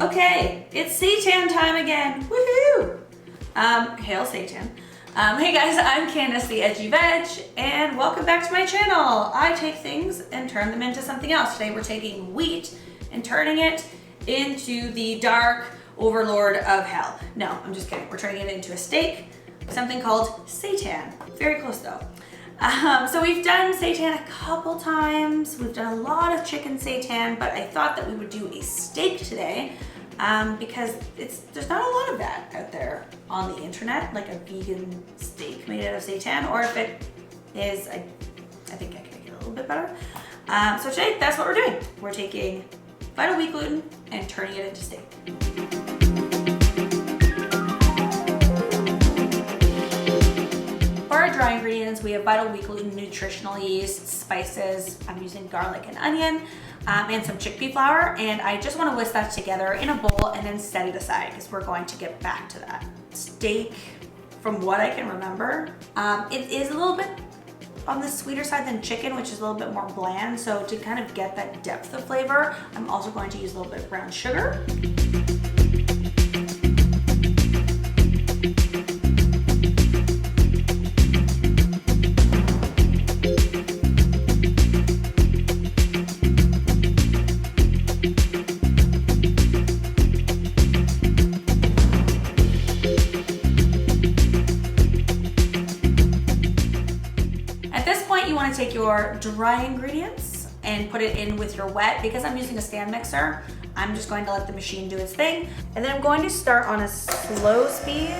Okay, it's seitan time again. Woohoo! Hail seitan. Hey guys, I'm Candace the Edgy Veg, and welcome back to my channel. I take things and turn them into something else. Today we're taking wheat and turning it into the dark overlord of hell. No, I'm just kidding. We're turning it into a steak, something called seitan. Very close though. So we've done seitan a couple times. We've done a lot of chicken seitan, but I thought that we would do a steak today because there's not a lot of that out there on the internet, like a vegan steak made out of seitan, or if it is, I think I can make it a little bit better. So today, that's what we're doing. We're taking vital wheat gluten and turning it into steak. For our dry ingredients, we have vital wheat gluten, nutritional yeast, spices. I'm using garlic and onion, and some chickpea flour. And I just want to whisk that together in a bowl and then set it aside because we're going to get back to that. Steak, from what I can remember, it is a little bit on the sweeter side than chicken, which is a little bit more bland. So to kind of get that depth of flavor, I'm also going to use a little bit of brown sugar. You want to take your dry ingredients and put it in with your wet. Because I'm using a stand mixer, I'm just going to let the machine do its thing. And then I'm going to start on a slow speed,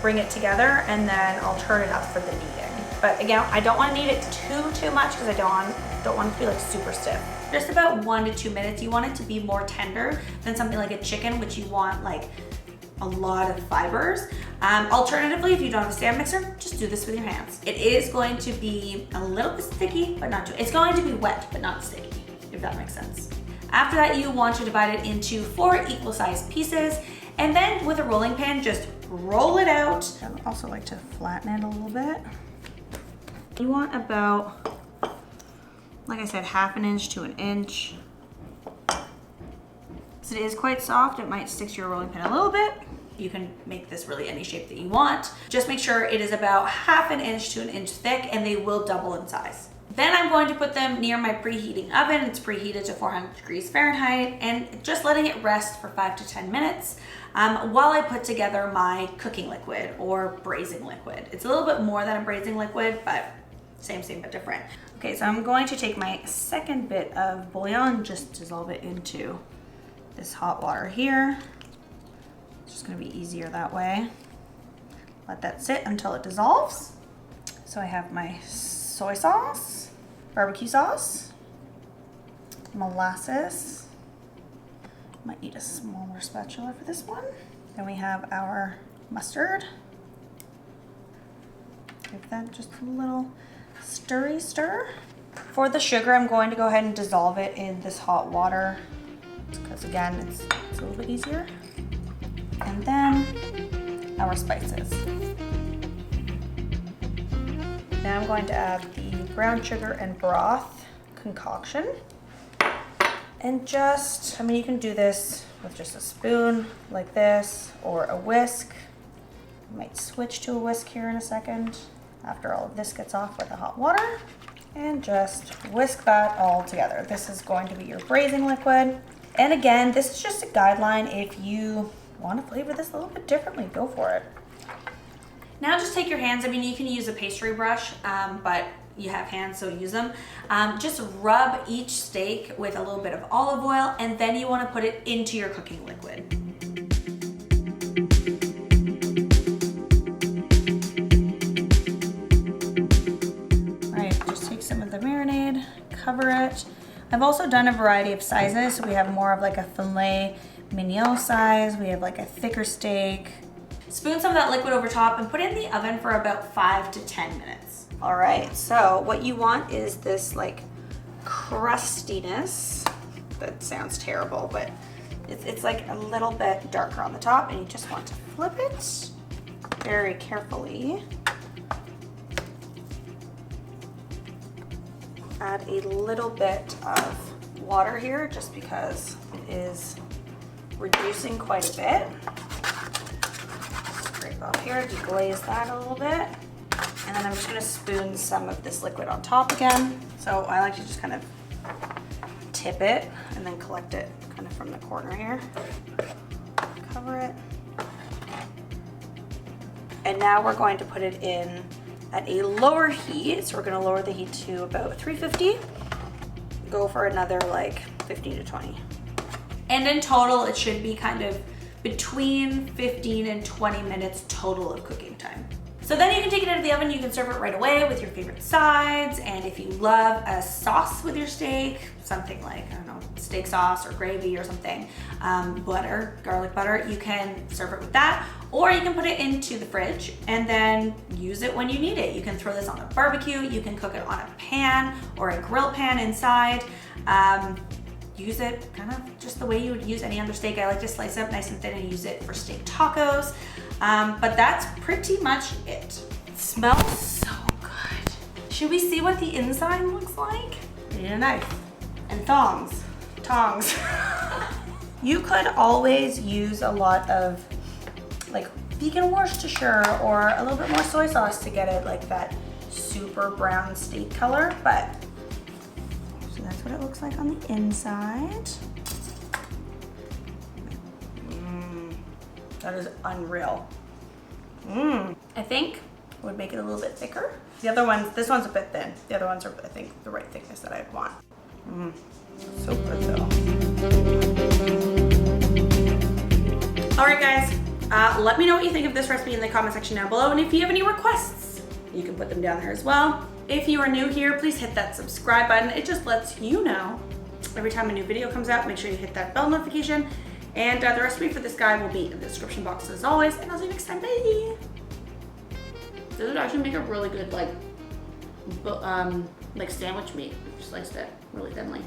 bring it together, and then I'll turn it up for the kneading. But again, I don't want to knead it too much because I don't want it to be like super stiff. Just about 1 to 2 minutes. You want it to be more tender than something like a chicken, which you want like a lot of fibers. Alternatively, if you don't have a stand mixer, just do this with your hands. It is going to be a little bit sticky, but not too. It's going to be wet, but not sticky, if that makes sense. After that, you want to divide it into 4 equal sized pieces, and then with a rolling pin, just roll it out. I also like to flatten it a little bit. You want about, like I said, 1/2 inch to 1 inch. So it is quite soft. It might stick to your rolling pin a little bit. You can make this really any shape that you want. Just make sure it is about 1/2 inch to 1 inch thick, and they will double in size. Then I'm going to put them near my preheating oven. It's preheated to 400 degrees Fahrenheit, and just letting it rest for 5 to 10 minutes while I put together my cooking liquid or braising liquid. It's a little bit more than a braising liquid, but same but different. Okay, so I'm going to take my second bit of bouillon, just dissolve it into this hot water here. It's just gonna be easier that way. Let that sit until it dissolves. So I have my soy sauce, barbecue sauce, molasses. Might need a smaller spatula for this one. Then we have our mustard. Give that just a little stir. For the sugar, I'm going to go ahead and dissolve it in this hot water, because again, it's a little bit easier. And then our spices. Now I'm going to add the brown sugar and broth concoction. And just, you can do this with just a spoon like this or a whisk. I might switch to a whisk here in a second after all of this gets off with the hot water. And just whisk that all together. This is going to be your braising liquid. And again, this is just a guideline. If you want to flavor this a little bit differently, go for it. Now just take your hands. You can use a pastry brush, but you have hands, so use them. Just rub each steak with a little bit of olive oil, and then you want to put it into your cooking liquid. All right, just take some of the marinade, cover it. I've also done a variety of sizes. So we have more of like a filet mignon size. We have like a thicker steak. Spoon some of that liquid over top and put it in the oven for about 5 to 10 minutes. All right, so what you want is this like crustiness. That sounds terrible, but it's like a little bit darker on the top, and you just want to flip it very carefully. Add a little bit of water here just because it is reducing quite a bit. Scrape off here, deglaze that a little bit. And then I'm just gonna spoon some of this liquid on top again. So I like to just kind of tip it and then collect it kind of from the corner here. Cover it. And now we're going to put it in at a lower heat. So we're gonna lower the heat to about 350. Go for another like 15 to 20. And in total, it should be kind of between 15 and 20 minutes total of cooking time. So then you can take it out of the oven, you can serve it right away with your favorite sides, and if you love a sauce with your steak, something like, I don't know, steak sauce or gravy or something, butter, garlic butter, you can serve it with that, or you can put it into the fridge and then use it when you need it. You can throw this on a barbecue, you can cook it on a pan or a grill pan inside. Use it kind of just the way you would use any other steak. I like to slice it up nice and thin and use it for steak tacos. But that's pretty much it. It smells so good. Should we see what the inside looks like? I need a knife and thongs. Tongs. You could always use a lot of like vegan Worcestershire or a little bit more soy sauce to get it like that super brown steak color, but so that's what it looks like on the inside. That is unreal. I think would make it a little bit thicker. The other ones, this one's a bit thin. The other ones are, I think, the right thickness that I'd want. So good though. All right, guys. Let me know what you think of this recipe in the comment section down below, and if you have any requests, you can put them down there as well. If you are new here, please hit that subscribe button. It just lets you know every time a new video comes out. Make sure you hit that bell notification. And the recipe for this guy will be in the description box as always. And I'll see you next time. Bye! This would actually make a really good like sandwich meat if you sliced it really thinly.